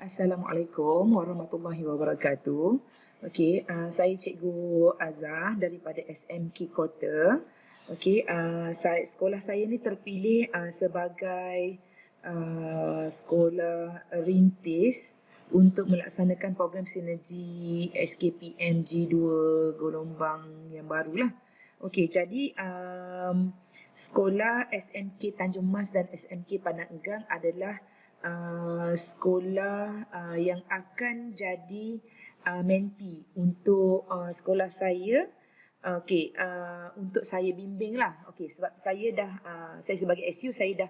Assalamualaikum warahmatullahi wabarakatuh. Okey, saya Cikgu Azah daripada SMK Kota. Okey, sekolah saya ni terpilih sebagai sekolah rintis untuk melaksanakan program sinergi SKPM G2 gelombang yang barulah. Okey, jadi sekolah SMK Tanjung Mas dan SMK Padang Enggang adalah sekolah yang akan jadi menti untuk sekolah saya. Okey, untuk saya bimbing lah. Okey, sebab saya dah saya sebagai SU saya dah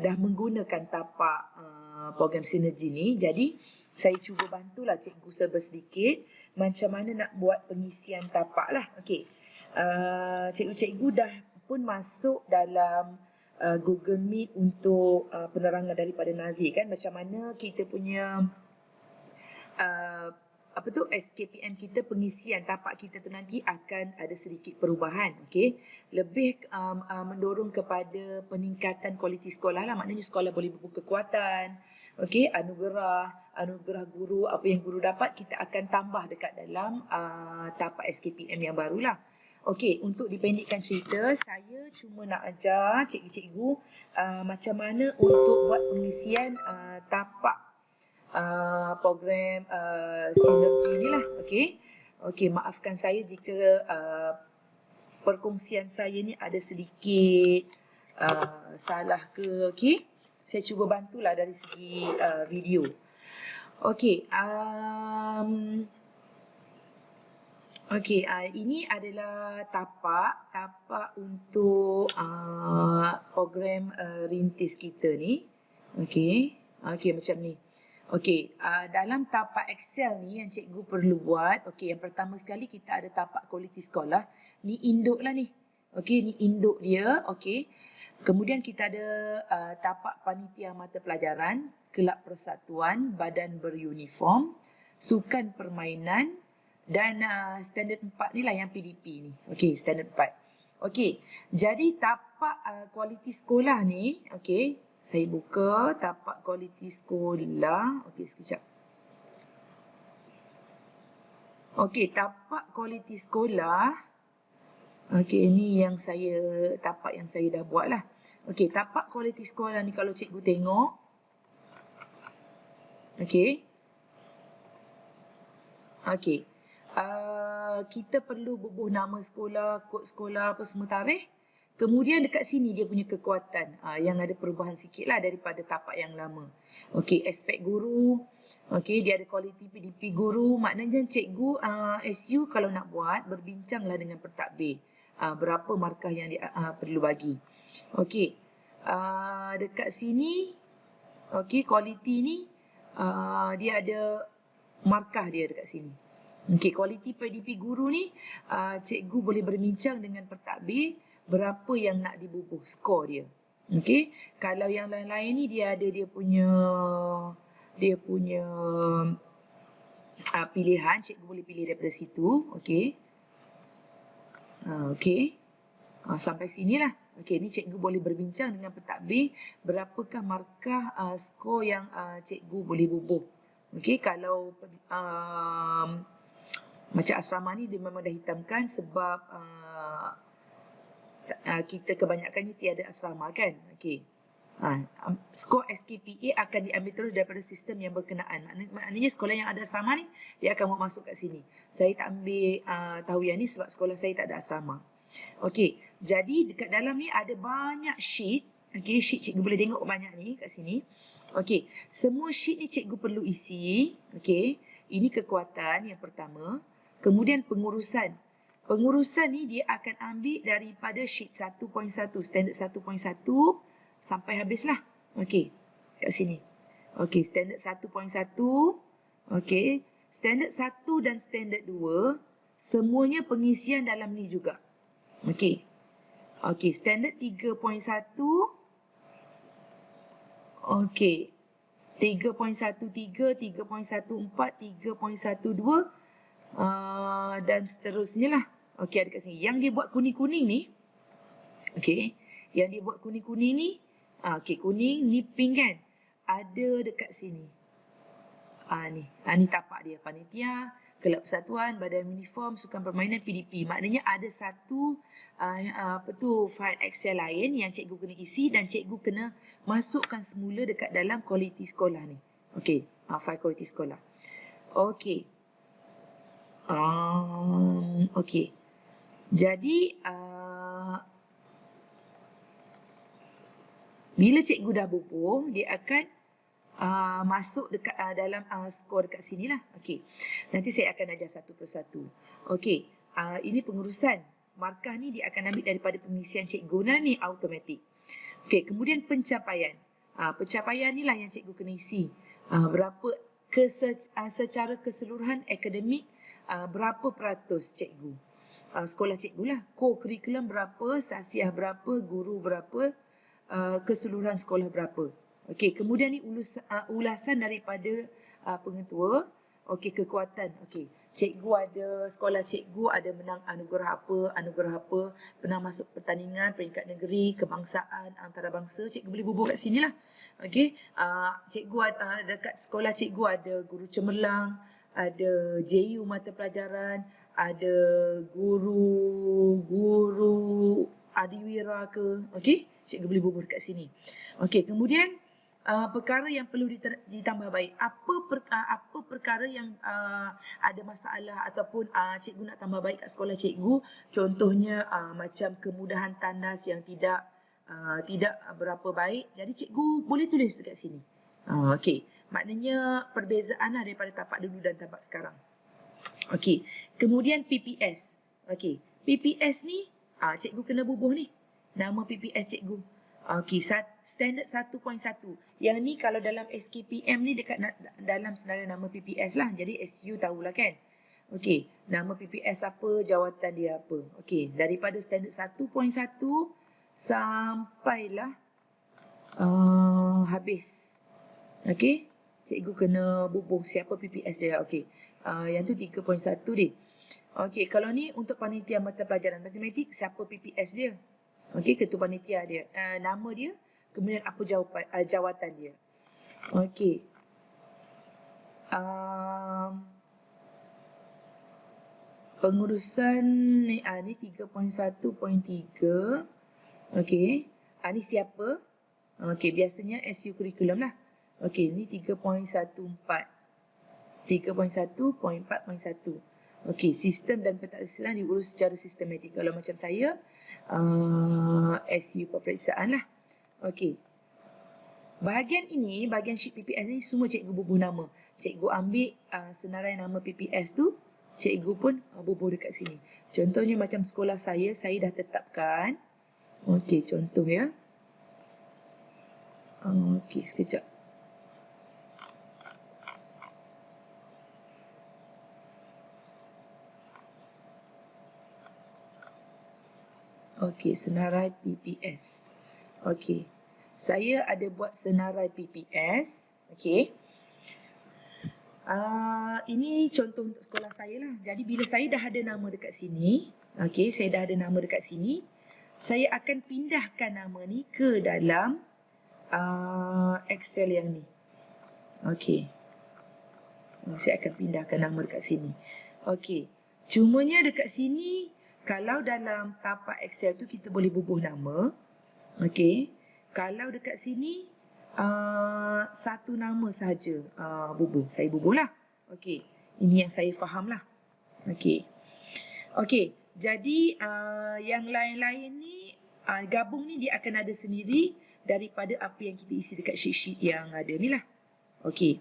dah menggunakan tapak program sinergi ni. Jadi saya cuba bantulah cikgu serba sedikit macam mana nak buat pengisian tapak lah. Okey, cikgu-cikgu dah pun masuk dalam Google Meet untuk penerangan daripada Nazir kan, macam mana kita punya SKPM kita, pengisian tapak kita tu nanti akan ada sedikit perubahan. Okey, lebih mendorong kepada peningkatan kualiti sekolah lah, maknanya sekolah boleh berbuka kekuatan. Okey, anugerah guru, apa yang guru dapat kita akan tambah dekat dalam tapak SKPM yang barulah. Okey, untuk dipendekkan cerita, saya cuma nak ajar cikgu-cikgu macam mana untuk buat pengisian tapak program sinergi ni lah. Okey, maafkan saya jika perkongsian saya ni ada sedikit salah ke. Okey, saya cuba bantulah dari segi video. Okey, ini adalah tapak untuk program rintis kita ni. Okey, macam ni. Okey, dalam tapak Excel ni yang cikgu perlu buat, okey, yang pertama sekali kita ada tapak kualiti sekolah. Ni induk lah ni. Okey, ni induk dia. Okey. Kemudian kita ada tapak panitia mata pelajaran, kelab persatuan, badan beruniform, sukan permainan, dan standard 4 ni lah yang PDP ni. Okey, standard 4. Okey, jadi tapak kualiti sekolah ni, okey, saya buka tapak kualiti sekolah. Okey, sekejap. Okey, tapak kualiti sekolah. Okey, ini yang tapak yang saya dah buat lah. Okey, tapak kualiti sekolah ni kalau cikgu tengok. Okey. Okey. Kita perlu bubuh nama sekolah, kod sekolah, apa semua tarikh. Kemudian dekat sini dia punya kekuatan yang ada perubahan sikit lah daripada tapak yang lama. Okey, aspek guru. Okey, dia ada kualiti PDP guru. Maknanya cikgu SU kalau nak buat, berbincanglah dengan pentadbir. Berapa markah yang dia perlu bagi. Okey, dekat sini, okey, kualiti ni dia ada markah dia dekat sini. Okey, kualiti PDP guru ni cikgu boleh berbincang dengan pentadbir berapa yang nak dibubuh skor dia. Okey, kalau yang lain-lain ni dia ada dia punya pilihan, cikgu boleh pilih daripada situ. Okey. Okey. Sampai sinilah. Okey, ni cikgu boleh berbincang dengan pentadbir berapakah markah skor yang cikgu boleh bubuh. Okey, kalau macam asrama ni dia memang dah hitamkan sebab kita kebanyakannya tiada asrama kan. Okey. Skor SKPA akan diambil terus daripada sistem yang berkenaan. Maknanya sekolah yang ada asrama ni dia akan masuk kat sini. Saya tak ambil tahu yang ni sebab sekolah saya tak ada asrama. Okey, jadi dekat dalam ni ada banyak sheet. Okey, sheet cikgu boleh tengok banyak ni kat sini. Okey, semua sheet ni cikgu perlu isi. Okey, ini kekuatan yang pertama. Kemudian pengurusan. Pengurusan ni dia akan ambil daripada sheet 1.1, standard 1.1 sampai habislah. Okey, kat sini. Okey, standard 1.1. Okey, standard 1 dan standard 2 semuanya pengisian dalam ni juga. Okey. Okey, standard 3.1. Okey. 3.13, 3.14, 3.12 dan seterusnya lah. Okey, ada kat sini. Yang dia buat kuning-kuning ni. Okey. Yang dia buat kuning-kuning ni. Okey, kuning ni pink kan. ada dekat sini. Ni tapak dia. Panitia, Kelab Persatuan, Badan Uniform, Sukan Permainan, PDP. Maknanya ada satu file Excel lain yang cikgu kena isi dan cikgu kena masukkan semula dekat dalam kualiti sekolah ni. Okey, file kualiti sekolah. Okey. Okey. Jadi bila cikgu dah bubuh, dia akan masuk dekat dalam skor dekat sini lah. Okey. Nanti saya akan ajar satu persatu. Okey. Ini pengurusan. Markah ni dia akan ambil daripada pengisian cikgu ni automatik. Okey. Kemudian pencapaian. Pencapaian ni lah yang cikgu kena isi. Berapa secara keseluruhan akademik, berapa peratus cikgu. Sekolah cikgu lah. Co-curriculum berapa, sasiah berapa, guru berapa, keseluruhan sekolah berapa. Okey, kemudian ni ulasan daripada pengetua. Okey, kekuatan. Okey, cikgu ada, sekolah cikgu ada menang anugerah apa, pernah masuk pertandingan peringkat negeri, kebangsaan, antarabangsa, cikgu boleh bubuh kat sini lah. Okey, cikgu ada, dekat sekolah cikgu ada guru cemerlang, ada JU mata pelajaran, ada guru adiwira ke. Okey, cikgu boleh bubuh dekat sini. Okey, kemudian perkara yang perlu ditambah baik. Apa perkara yang ada masalah ataupun cikgu nak tambah baik kat sekolah cikgu. Contohnya macam kemudahan tandas yang tidak berapa baik. Jadi cikgu boleh tulis dekat sini. Okey, maknanya perbezaan lah daripada tapak dulu dan tapak sekarang. Okey, kemudian PPS. Okey, PPS ni cikgu kena bubuh ni. Nama PPS cikgu. Okey, standard 1.1. Yang ni kalau dalam SKPM ni dekat dalam senarai nama PPS lah. Jadi SU tahulah kan. Okey, nama PPS apa, jawatan dia apa. Okey, daripada standard 1.1 sampailah habis. Okey, cikgu kena bubuh siapa PPS dia. Okey, yang tu 3.1 dia. Okey, kalau ni untuk panitia mata pelajaran matematik, siapa PPS dia? Okey, ketua panitia dia, nama dia, kemudian apa jawatan dia. Okey. Pengurusan ni 3.1.3. Okey. Ni siapa? Okey, biasanya SU curriculum lah. Okey, ni 3.14. 3.1.4.1. Okey, sistem dan pentaksiran diurus secara sistematik. Kalau macam saya, SU peperiksaan lah. Okey. Bahagian ini, bahagian sheet PPS ni semua cikgu bubuh nama. Cikgu ambil senarai nama PPS tu, cikgu pun bubuh dekat sini. Contohnya macam sekolah saya dah tetapkan. Okey, contoh ya. Okey, sekejap. Okey, senarai PPS. Okey. Saya ada buat senarai PPS. Okey. Ini contoh untuk sekolah saya lah. Jadi bila saya dah ada nama dekat sini, okey, saya dah ada nama dekat sini, saya akan pindahkan nama ni ke dalam Excel yang ni. Okey. Saya akan pindahkan nama dekat sini. Okey. Cumanya dekat sini, kalau dalam tapak Excel tu kita boleh bubuh nama. Okey. Kalau dekat sini satu nama sahaja bubuh. Saya bubuh lah. Okey. Ini yang saya faham lah. Okey. Okey. Jadi yang lain-lain ni gabung ni dia akan ada sendiri daripada apa yang kita isi dekat sheet-sheet yang ada ni lah. Okey.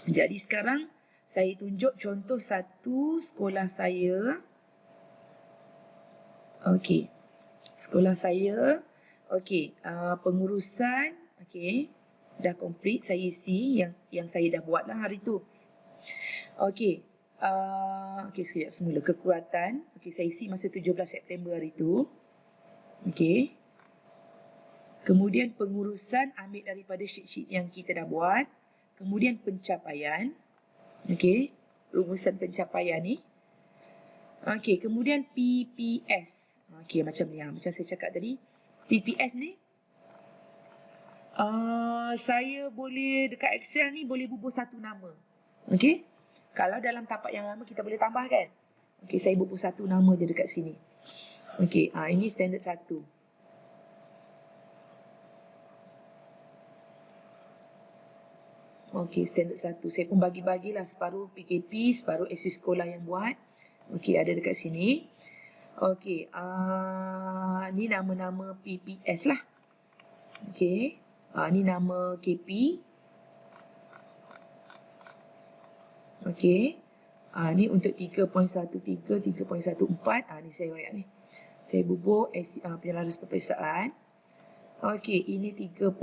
Jadi sekarang saya tunjuk contoh satu sekolah saya. Okey. Sekolah saya. Okey. Pengurusan. Okey. Dah complete. Saya isi yang saya dah buat lah hari tu. Okey. Okey, sekejap semula. Kekuatan. Okey, saya isi masa 17 September hari tu. Okey. Kemudian pengurusan ambil daripada sheet-sheet yang kita dah buat. Kemudian pencapaian. Okey. Rumusan pencapaian ni. Okey, kemudian PPS. Okey, macam ni. Macam saya cakap tadi. PPS ni. Saya boleh dekat Excel ni boleh bubuh satu nama. Okey. Kalau dalam tapak yang lama kita boleh tambah kan. Okey, saya bubuh satu nama je dekat sini. Okey, ini standard 1. Okey, standard 1. Saya pun bagi-bagilah, separuh PKP, separuh SU sekolah yang buat. Okey, ada dekat sini. Okey, ni nama-nama PPS lah. Okey, ni nama KP. Okey, ni untuk 3.13, 3.14. Ni saya royak ni. Saya bubuh penyelarus peperiksaan. Okey, ini 3.2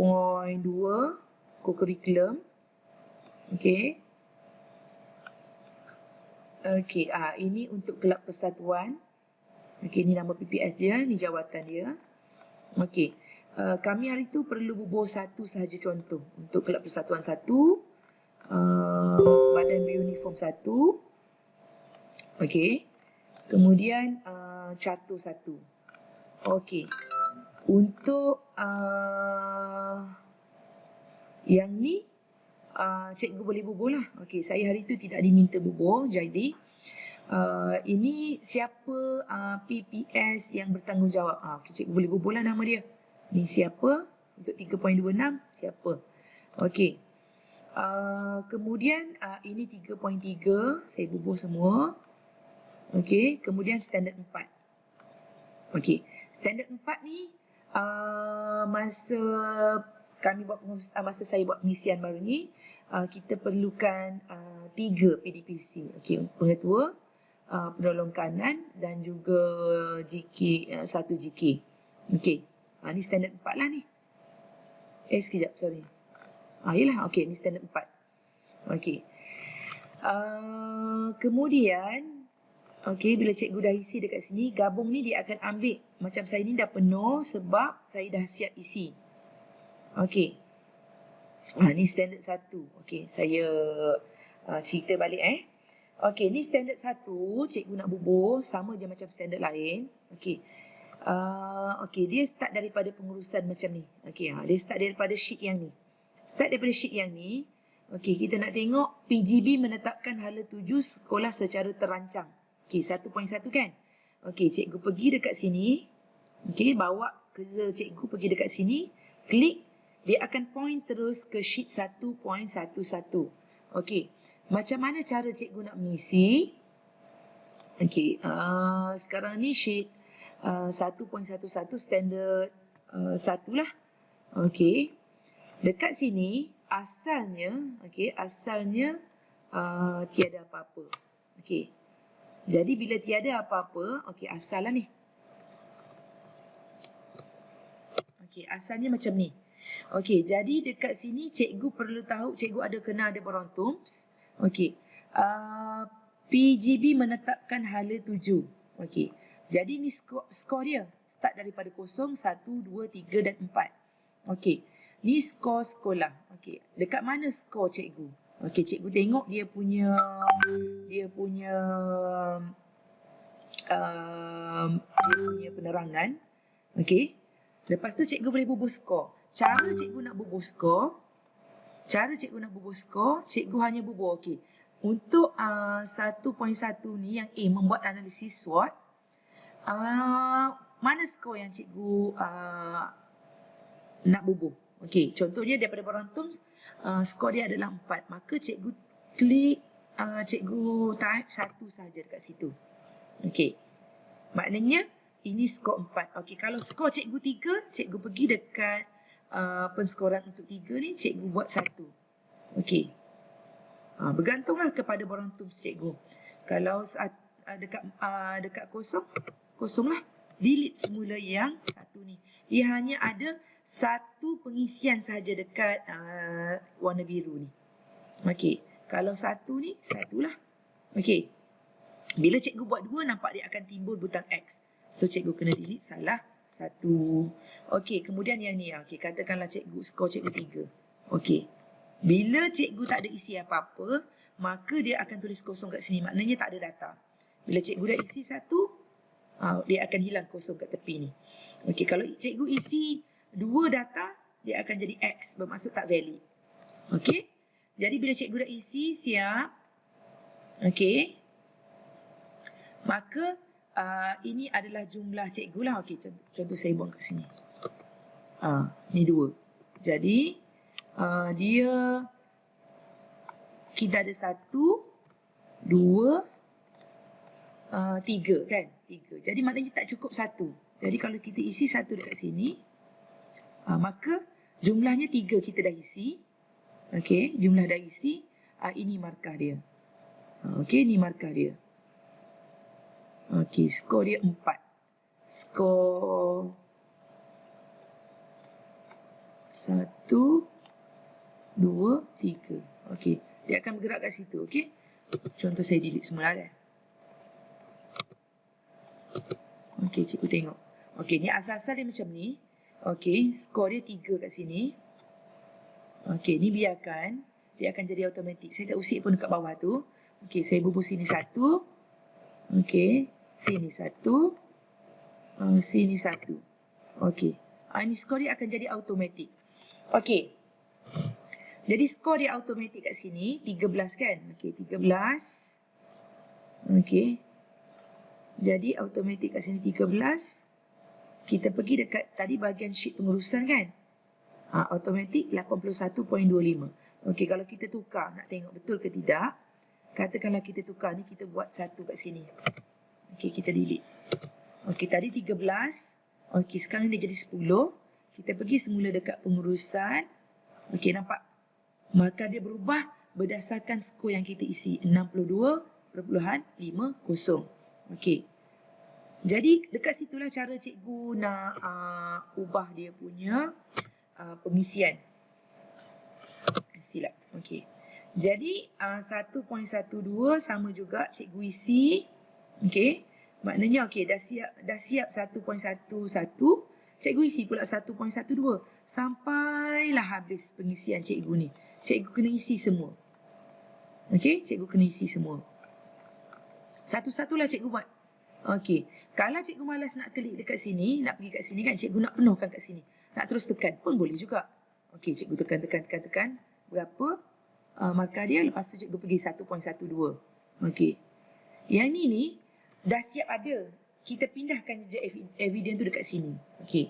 co-curriculum. Okey. Okey, ini untuk kelab persatuan. Okey, ni nama PPS dia, ni jawatan dia. Okey. Kami hari tu perlu bubuh satu sahaja contoh untuk kelab persatuan 1, badan beruniform 1. Okey. Kemudian catur 1. Okey. Untuk yang ni cikgu boleh bubuh lah. Okey, saya hari tu tidak diminta bubuh. Jadi ini siapa PPS yang bertanggungjawab. Okay, cikgu boleh bubuh lah nama dia. Ni siapa? Untuk 3.26 siapa? Okey. Kemudian ini 3.3 saya bubuh semua. Okey, kemudian standard 4. Okey, standard 4 ni masa saya buat pengisian baru ni, kita perlukan 3 PDPC. Okey, pengetua, penolong kanan dan juga GK, 1 GK. Okey, ni standard 4 lah ni. Sekejap, sorry. Yelah, okey, ni standard 4. Okey. Kemudian, okey, bila cikgu dah isi dekat sini, gabung ni dia akan ambil. Macam saya ni dah penuh sebab saya dah siap isi. Okey. Ni standard 1. Okey, saya cerita balik Okey, ni standard 1, cikgu nak bubuh sama je macam standard lain. Okey. Okey, dia start daripada pengurusan macam ni. Okey, dia start daripada sheet yang ni. Okey, kita nak tengok PGB menetapkan hala tuju sekolah secara terancang. Okey, 1.1 kan? Okey, cikgu pergi dekat sini. Okey, bawa cursor cikgu pergi dekat sini. Klik, dia akan point terus ke sheet 1.11. Okey, macam mana cara cikgu nak mengisi? Okey, sekarang ni sheet 1.11 standard 1 lah. Okey, dekat sini asalnya, tiada apa-apa. Okey, jadi bila tiada apa-apa, okey, asal lah ni. Okey, asalnya macam ni. Okey, jadi dekat sini cikgu perlu tahu, cikgu ada kena ada Borontums. Okey, PGB menetapkan hala tuju. Okey, jadi ni skor dia. Start daripada 0, 1, 2, 3 dan 4. Okey, ni skor sekolah. Okey, dekat mana skor cikgu? Okey, cikgu tengok dia punya penerangan. Okey, lepas tu cikgu boleh bubuh skor. Cara cikgu nak bubuh skor, cikgu hanya bubuh. Okey, untuk 1.1 ni yang A, membuat analisis SWOT, mana skor yang cikgu nak bubuh? Okey, contohnya daripada Borontums, skor dia adalah 4. Maka cikgu klik, cikgu type 1 saja dekat situ. Okey, maknanya ini skor 4. Okey, kalau skor cikgu 3, cikgu pergi dekat penskoran untuk 3 ni, cikgu buat 1. Okey, bergantunglah kepada Borontums cikgu. Kalau dekat kosong lah, delete semula yang 1 ni. Dia hanya ada 1 pengisian sahaja dekat warna biru ni. Okey, kalau 1 ni, 1 lah. Okey, bila cikgu buat 2, nampak dia akan timbul butang X. So cikgu kena delete salah 1. Okey, kemudian yang ni, okey, katakanlah skor cikgu 3. Okey, bila cikgu tak ada isi apa-apa, maka dia akan tulis kosong kat sini. Maknanya tak ada data. Bila cikgu dah isi 1, dia akan hilang kosong kat tepi ni. Okey, kalau cikgu isi 2 data, dia akan jadi X, bermaksud tak valid. Okey. Jadi bila cikgu dah isi siap, okey, maka ini adalah jumlah cikgu lah. Okey, contoh saya buang kat sini. Ni 2. Jadi dia, kita ada 1, 2, 3 kan? 3. Jadi maknanya tak cukup 1. Jadi kalau kita isi 1 dekat sini, maka jumlahnya 3 kita dah isi. Okey, jumlah dah isi. Ini markah dia. Okey, ni markah dia. Okey, skor dia 4. Skor 1, 2, 3. Okey, dia akan bergerak kat situ. Okey, contoh saya delete semula dah. Okey, cikgu tengok. Okey, ni asal-asal dia macam ni. Okey, skor dia 3 kat sini. Okey, ni biarkan. Dia akan jadi automatik. Saya tak usik pun dekat bawah tu. Okey, saya bubuh sini 1. Okey, sini 1. Sini 1. Okey, ini skor dia akan jadi automatik. Okey, jadi skor dia automatik kat sini 13 kan? Okey, 13. Okey, jadi automatik kat sini 13. Kita pergi dekat tadi bahagian sheet pengurusan kan? Automatik 81.25. Okey, kalau kita tukar, nak tengok betul ke tidak? Katakanlah kita tukar ni, kita buat 1 kat sini. Okey, kita delete. Okey, tadi 13. Okey, sekarang dia jadi 10. Kita pergi semula dekat pengurusan. Okey, nampak? Maka dia berubah berdasarkan skor yang kita isi. 62.50. Okey. Jadi, dekat situlah cara cikgu nak ubah dia punya pengisian. Silap. Okey. Jadi, 1.12 sama juga cikgu isi. Okey. Maknanya, okey, dah siap 1.11. Cikgu isi pula 1.12. Sampailah habis pengisian cikgu ni. Cikgu kena isi semua. Okey, cikgu kena isi semua. Satu-satulah cikgu buat. Okey, kalau cikgu malas nak klik dekat sini, nak pergi kat sini kan, cikgu nak penuhkan kat sini. Nak terus tekan pun boleh juga. Okey, cikgu tekan. Berapa markah dia, lepas tu cikgu pergi 1.12. Okey. Yang ni dah siap ada. Kita pindahkan je evidence tu dekat sini. Okey.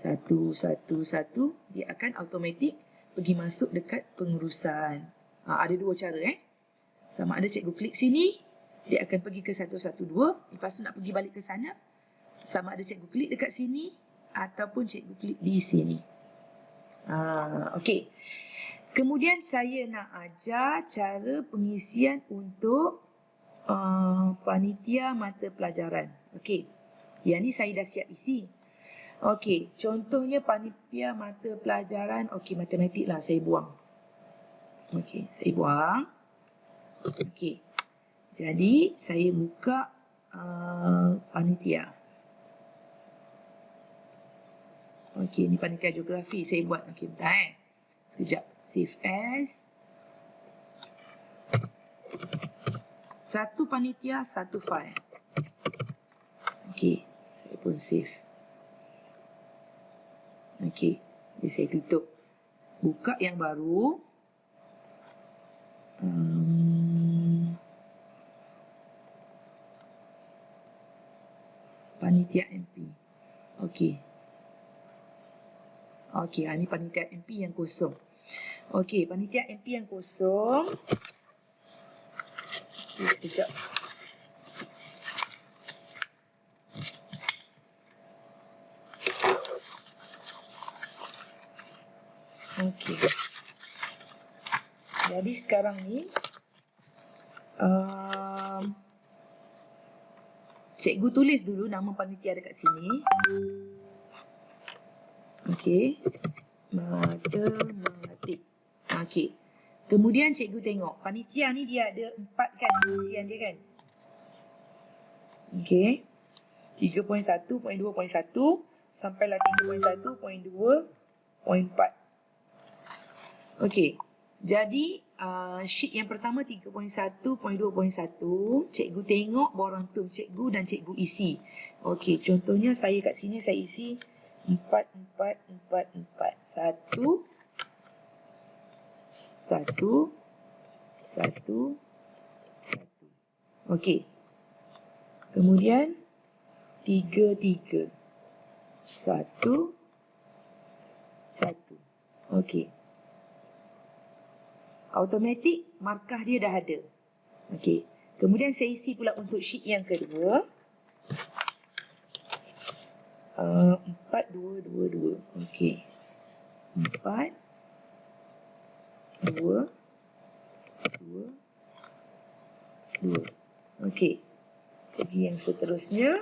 1, 1, 1. Dia akan automatik pergi masuk dekat pengurusan. Ada 2 cara Sama ada cikgu klik sini, dia akan pergi ke 112. Lepas tu nak pergi balik ke sana. Sama ada cikgu klik dekat sini ataupun cikgu klik di sini. Okey. Kemudian saya nak ajar cara pengisian untuk panitia mata pelajaran. Okey. Yang ni saya dah siap isi. Okey, contohnya panitia mata pelajaran, okey, matematik lah saya buang. Okey, saya buang. Okey. Jadi, saya buka panitia. Okey, ni panitia geografi saya buat. Okey, bentar sekejap. Save as. 1 panitia, 1 file. Okey, saya pun save. Okey, jadi saya tutup. Buka yang baru. Panitia MP. Okey. Okey, ini panitia MP yang kosong. Okey, panitia MP yang kosong. Sekejap. Okey. Jadi sekarang ni cikgu tulis dulu nama panitia dekat sini. Okey. Matematik. Okey. Kemudian cikgu tengok panitia ni dia ada 4 kan pengisian dia kan. Okey. 3.1.2.1 sampailah 3.1.2.4. Okey, jadi sheet yang pertama 3.1.2.1, cikgu tengok borang tum cikgu dan cikgu isi. Okey, contohnya saya kat sini saya isi 4, 4, 4, 4. 1, 1, 1, 1. Okey. Kemudian 3, 3. 1, 1. Okey. Automatik markah dia dah ada. Okey. Kemudian saya isi pula untuk sheet yang kedua. 4, 2, 2, 2. Okey. 4, 2, 2, 2. Okey. Pergi yang seterusnya.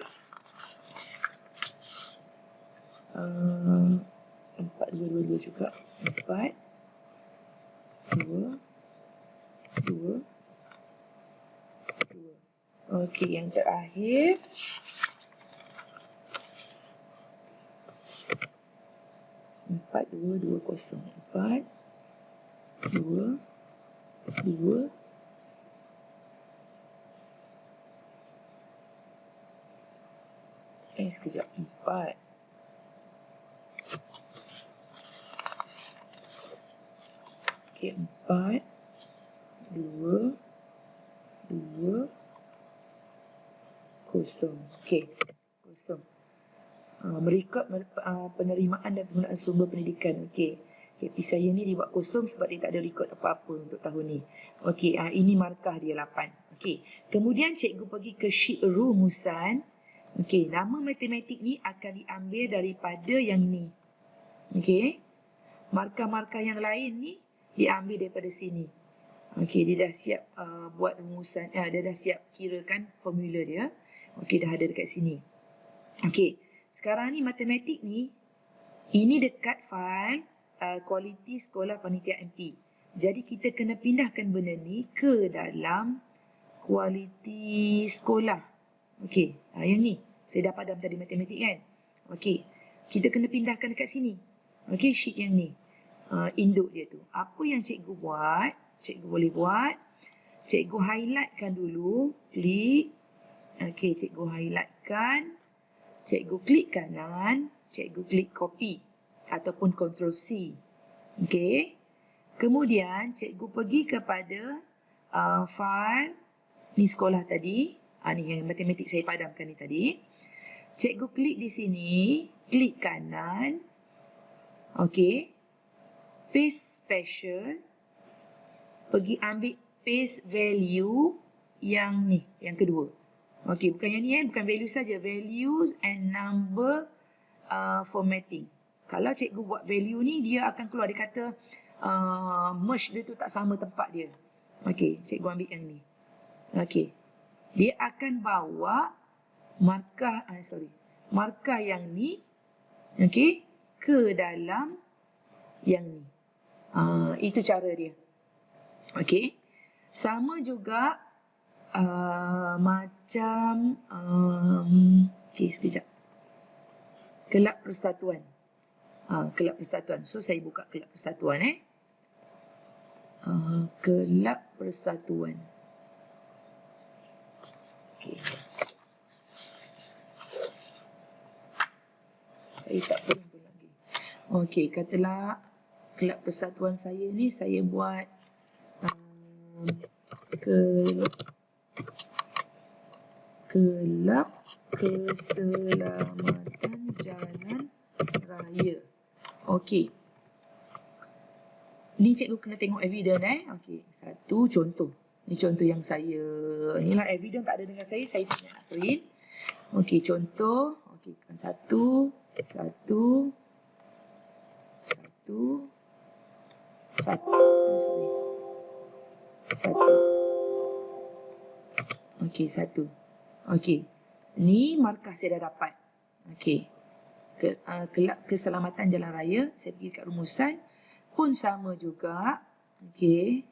4, 2, 2, 2 juga. 4, 2, 2, 2. Okey, yang terakhir. 4, 2, 2, 0. 4, 2, 2. Sekejap. 4. Okey, 4, 2, 2, 0. Okey, 0. Merekod penerimaan dan penggunaan sumber pendidikan. Okey. KP saya ni dibuat kosong sebab dia tak ada rekod apa-apa untuk tahun ni. Okey, ini markah dia 8. Okey. Kemudian cikgu pergi ke sheet rumusan. Okey, nama matematik ni akan diambil daripada yang ni. Okey. Markah-markah yang lain ni diambil daripada sini. Okey, dia dah siap buat rumusan. Dia dah siap kirakan formula dia. Okey, dah ada dekat sini. Okey. Sekarang ni matematik ni, ini dekat fail kualiti sekolah panitia MP. Jadi kita kena pindahkan benda ni ke dalam kualiti sekolah. Okey, yang ni. Saya dah padam tadi matematik kan. Okey, kita kena pindahkan dekat sini. Okey, sheet yang ni. Induk dia tu. Apa yang cikgu buat, cikgu boleh buat. Cikgu highlightkan dulu. Klik. Okey, cikgu highlightkan. Cikgu klik kanan, cikgu klik copy ataupun Ctrl C. Okey. Kemudian cikgu pergi kepada file ni sekolah tadi. Ni yang matematik saya padamkan ni tadi. Cikgu klik di sini, klik kanan. Okey. Paste special. Pergi ambil paste value yang ni, yang kedua. Okey, bukan yang ni bukan value saja, values and number formatting. Kalau cikgu buat value ni, dia akan keluar, dia kata merge dia tu tak sama tempat dia. Okey, cikgu ambil yang ni. Okey. Dia akan bawa markah markah yang ni okey ke dalam yang ni. Itu cara dia. Okey. Sama juga macam okey, sekejap. Kelab Persatuan. Kelab Persatuan. So saya buka Kelab Persatuan Kelab Persatuan. Okey. Saya tak perlu lagi. Okey, katalah Kelab Persatuan saya ni saya buat Kelab Keselamatan Jalan Raya. Okey. Ni cikgu kena tengok evidence Okey, satu contoh. Ni contoh yang saya, inilah evidence tak ada dengan saya tak nak print. Okey, contoh. Okey, kan satu. Okey, satu. Okey. Ni markah saya dah dapat. Okey. Kelab Keselamatan Jalan Raya. Saya pergi kat rumusan. Pun sama juga. Okey.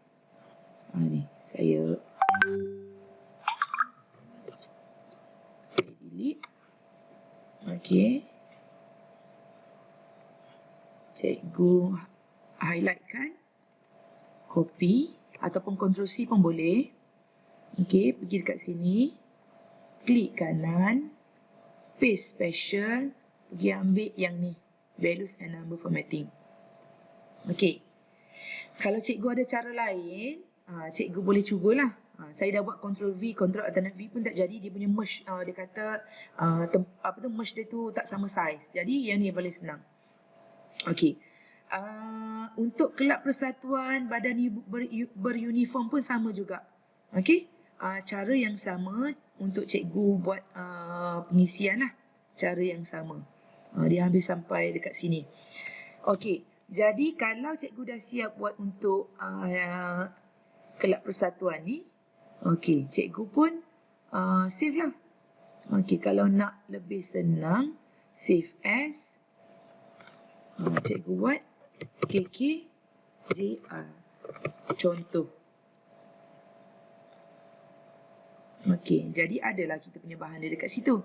Ni. Saya delete. Okey. Cikgu highlightkan. Copy. Ataupun Ctrl C pun boleh. Okey, pergi dekat sini. Klik kanan. Paste special. Pergi ambil yang ni. values and number formatting. Okey. Kalau cikgu ada cara lain, cikgu boleh cubalah. Saya dah buat Ctrl V, Ctrl Alternate V pun tak jadi. Dia punya merge, dia kata merge dia tu tak sama saiz. Jadi yang ni paling senang. Okey. Untuk kelab persatuan badan beruniform pun sama juga. Okey. Cara yang sama untuk cikgu buat pengisian lah. Cara yang sama. Dia hampir sampai dekat sini. Okey. Jadi kalau cikgu dah siap buat untuk kelab persatuan ni, okey, cikgu pun save lah. Okey, kalau nak lebih senang, save as, cikgu buat KKJR. Contoh. Okey, jadi adalah kita punya bahan dia dekat situ.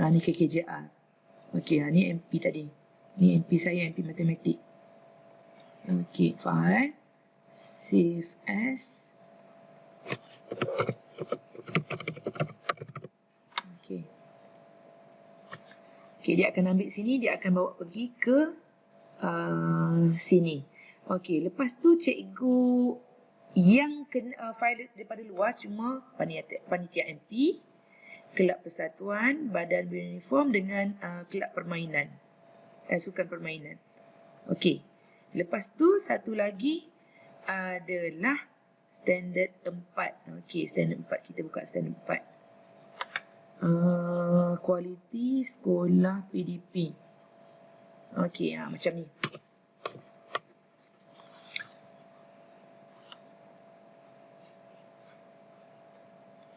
Ni KKJR. Okey, ni MP tadi. Ni MP saya, MP matematik. Okey, file. Save as. Okey. Okey, dia akan ambil sini, dia akan bawa pergi ke sini. Okey, lepas tu cikgu yang kena file daripada luar cuma panitia MP, kelab persatuan, badan beruniform dengan kelab permainan. Sukan permainan. Okey. Lepas tu satu lagi adalah standard 4. Okey, standard 4. Kita buka standard 4. Kualiti sekolah PDP. Okey, macam ni.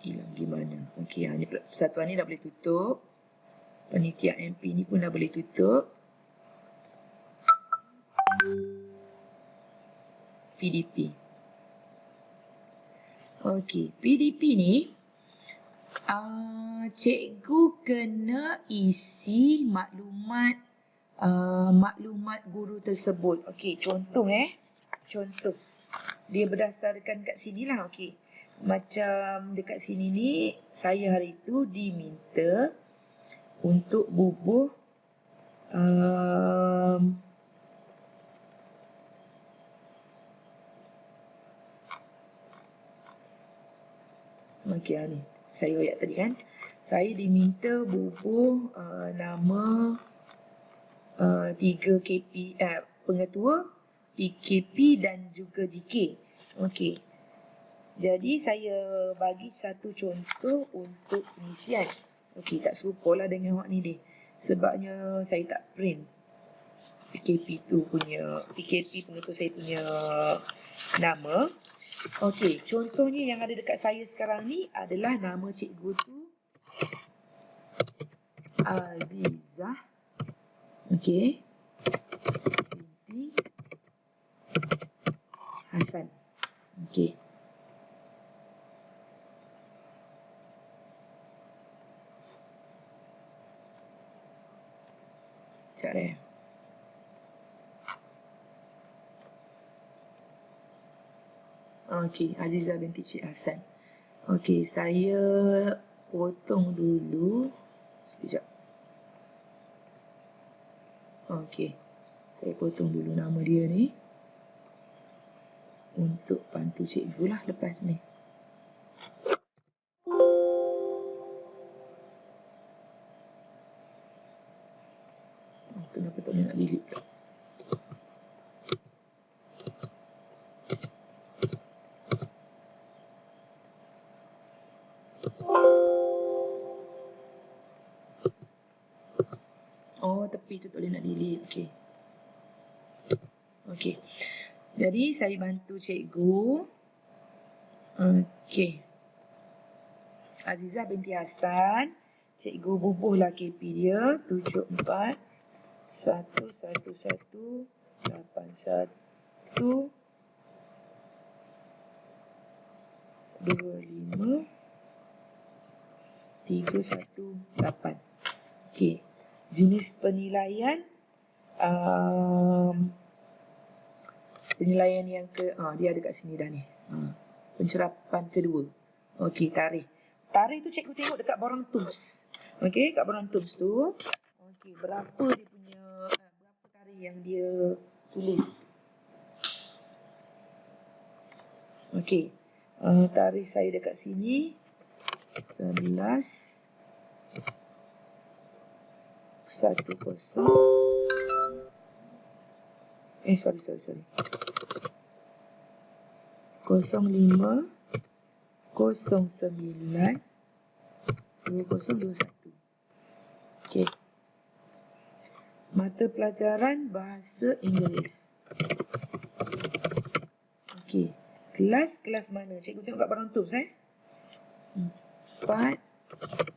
Hilang di mana? Okey, ni persatuan ni dah boleh tutup. Panitia MP ni pun dah boleh tutup. PDP. Okey, PDP ni cikgu kena isi maklumat guru tersebut. Okey, contoh contoh. Dia berdasarkan kat sinilah. Okey. Macam dekat sini ni, saya hari itu diminta untuk bubuh okey, ni saya ayat tadi kan. Saya diminta bubuh nama 3 KP pengetua, PKP dan juga GK. Okey. Jadi saya bagi satu contoh untuk pengisian. Okey, tak serupalah dengan awak ni deh. Sebabnya saya tak print PKP tu punya, PKP pengetua saya punya nama. Okey, contohnya yang ada dekat saya sekarang ni adalah nama cikgu tu Azizah. Okey. Binti Hasan. Okey. Sekejap Okey, Azizah binti Cik Hasan. Okey, saya potong dulu. Sekejap. Okey. Saya potong dulu nama dia ni. Untuk bantu cikgu lah lepas ni. Kenapa tak boleh nak delete pula? Oh, tepi tu tak boleh nak delete. Okey. Okey. Jadi saya bantu cikgu. Okey. Azizah binti Hasan. Cikgu bubuhlah KP dia. 74 111 81 25 318. Okey. Jenis penilaian penilaian yang dia ada kat sini dah ni. Pencerapan kedua. Okey, tarikh. Tarikh tu cikgu tengok dekat borang tools. Okey, kat Brown Tombs tu. Okey, berapa dia punya berapa tarikh yang dia tulis. Okey. Tarikh saya dekat sini 11 10 sorry 05 09 2021. Okey. Mata pelajaran bahasa Inggeris. Okey. Kelas mana? Cikgu tengok kat Brown Tombs 4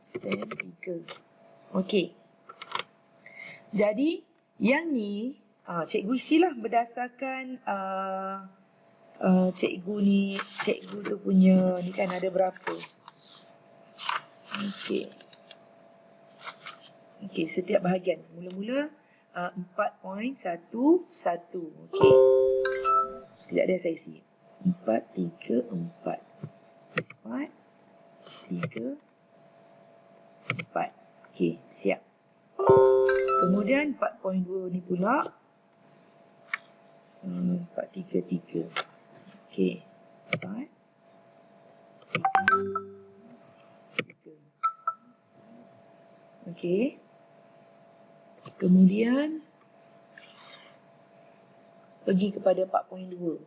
STEM 3. Okey. Jadi yang ni cikgu isilah berdasarkan cikgu tu punya ni kan ada berapa. Okey. Okey, setiap bahagian. Mula-mula 4.11. Okey. Sekejap dia saya isi. 4, 3, 4. 4, 3, 4. Okey, siap. Kemudian 4.2 ni pula 433. Okey. 4 3. Okey. Kemudian pergi kepada 4.2.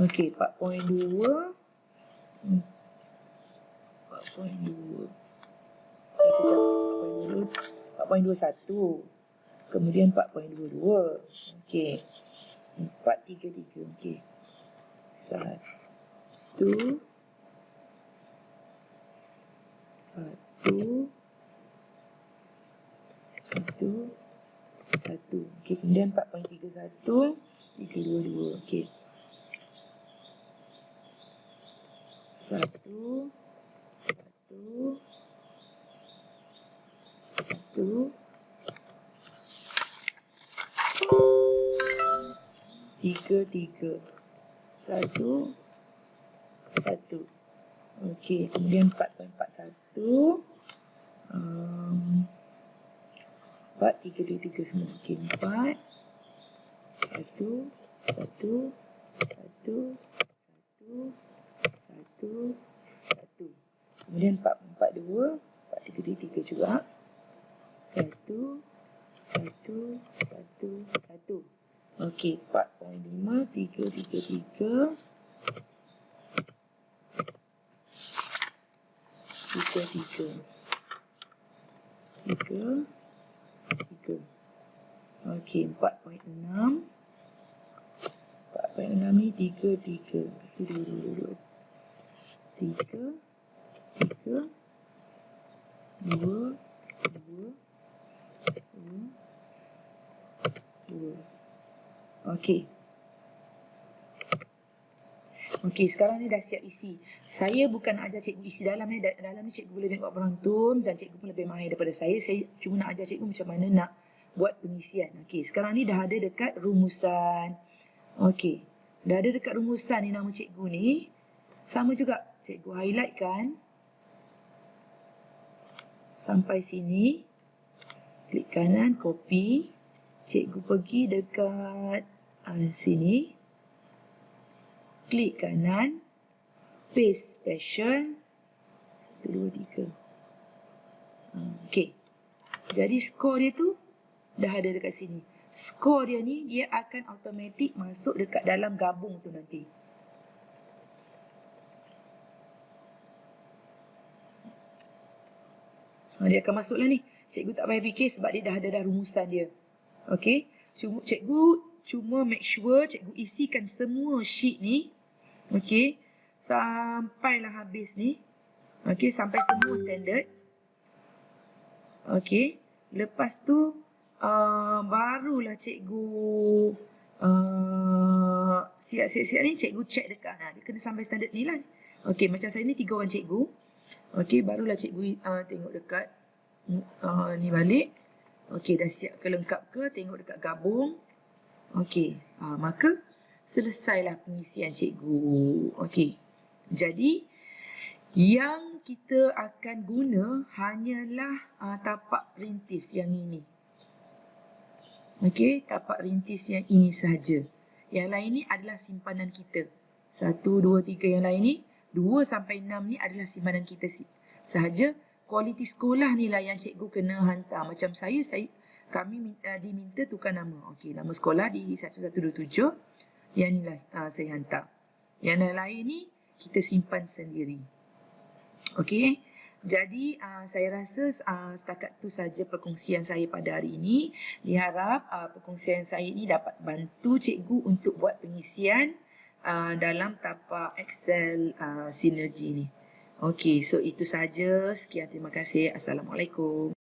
Okey, 4.2. 4.2. 4.21. Kemudian 4.22. Okey. 433. Okey. 1 1 1 1. Okey, kemudian 4.31 322. Okey. 1 1 1 3 3 1 1. Okey, kemudian 4.41 4 3 2 3 semua. Okey, 4 1 1 1 1 1. Kemudian 4.42 4 3 2 3 juga. 1 1 1 1. Okey, 4.5 3 3 3 3 3 3. Okey, 4.6 ni 3 3. Lepas tu 2 3 3 2 2 2. Okey. Okey, sekarang ni dah siap isi. Saya bukan nak ajar cikgu isi dalam ni. Dalam ni cikgu boleh tengok Brown Tombs dan cikgu pun lebih mahir daripada saya. Saya cuma nak ajar cikgu macam mana nak buat pengisian. Okey, sekarang ni dah ada dekat rumusan. Okey, dah ada dekat rumusan ni nama cikgu ni. Sama juga, cikgu highlight kan. Sampai sini. Klik kanan, copy. Cikgu pergi dekat sini. Klik kanan, paste special, 1, 2, 3. Okey. Jadi skor dia tu dah ada dekat sini. Skor dia ni dia akan automatik masuk dekat dalam gabung tu nanti. Dia akan masuklah ni. Cikgu tak payah fikir sebab dia dah ada rumusan dia. Okey. Cikgu cuma make sure cikgu isikan semua sheet ni. Okey, sampailah habis ni. Okey, sampai semua standard. Okey, lepas tu barulah cikgu siap-siap ni cikgu check dekat. Dia kena sampai standard ni lah. Okey, macam saya ni 3 orang cikgu. Okey, barulah cikgu tengok dekat Ni balik. Okey, dah siap ke lengkap ke? Tengok dekat gabung. Okey, maka selesailah pengisian cikgu. Okey, jadi yang kita akan guna hanyalah tapak rintis yang ini. Okey, tapak rintis yang ini sahaja. Yang lain ni adalah simpanan kita. 1, 2, 3 yang lain ni, 2 sampai 6 ni adalah simpanan kita sahaja. Kualiti sekolah ni lah yang cikgu kena hantar. Macam kami diminta tukar nama. Okey, nama sekolah di 1127. Yang ni lah saya hantar. Yang lain ni kita simpan sendiri. Okey. Jadi saya rasa setakat tu saja perkongsian saya pada hari ini. Diharap perkongsian saya ini dapat bantu cikgu untuk buat pengisian dalam tapak Excel sinergi ni. Okey, so itu saja. Sekian, terima kasih. Assalamualaikum.